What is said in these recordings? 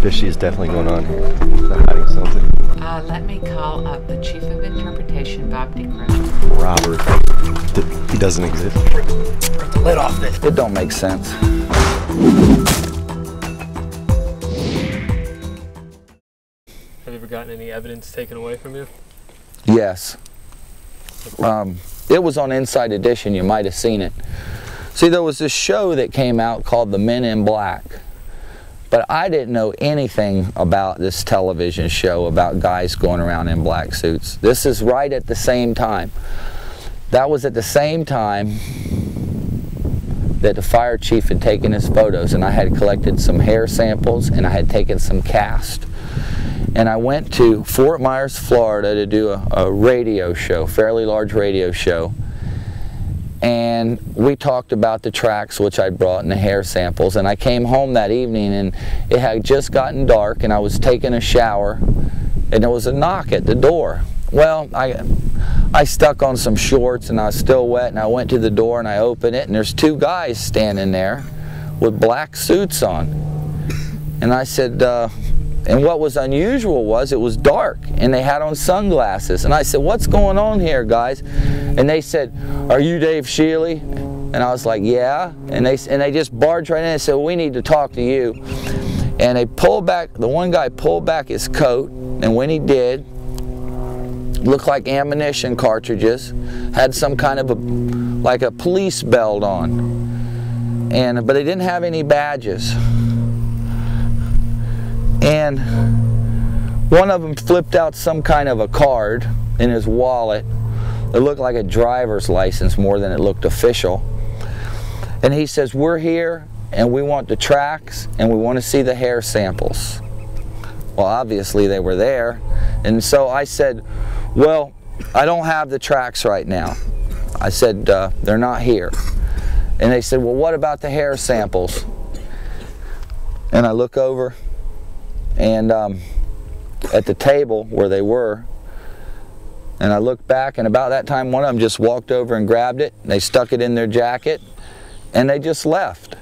fishy is definitely going on here. They're hiding something. Let me call up the Chief of Interpretation, Bob DeCrow. Robert. He doesn't exist. Break the lid off this. It don't make sense. Have you ever gotten any evidence taken away from you? Yes. It was on Inside Edition, you might have seen it. See, there was this show that came out called The Men in Black. But I didn't know anything about this television show about guys going around in black suits. This is right at the same time. That was at the same time that the fire chief had taken his photos, and I had collected some hair samples and I had taken some cast. And I went to Fort Myers, Florida to do a radio show, fairly large radio show. And we talked about the tracks which I'd brought and the hair samples, and I came home that evening and it had just gotten dark and I was taking a shower and there was a knock at the door. Well, I stuck on some shorts and I was still wet, and I went to the door and I opened it and there's two guys standing there with black suits on. And I said, and what was unusual was it was dark and they had on sunglasses. And I said, what's going on here, guys? And they said, are you Dave Shealy? And I was like, yeah. And they just barged right in and said, well, we need to talk to you. And they pulled back, the one guy pulled back his coat, and when he did, looked like ammunition cartridges, had some kind of like a police belt on. But they didn't have any badges. And one of them flipped out some kind of a card in his wallet. It looked like a driver's license more than it looked official. And he says, we're here and we want the tracks and we want to see the hair samples. Well, obviously they were there. And so I said, well, I don't have the tracks right now. I said, they're not here. And they said, well, what about the hair samples? And I look over, and at the table where they were, and I looked back, and about that time one of them just walked over and grabbed it, and they stuck it in their jacket, and they just left.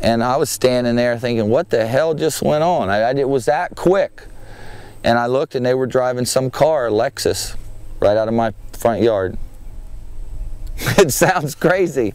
And I was standing there thinking, what the hell just went on? It was that quick. And I looked, and they were driving some car, a Lexus, right out of my front yard. It sounds crazy.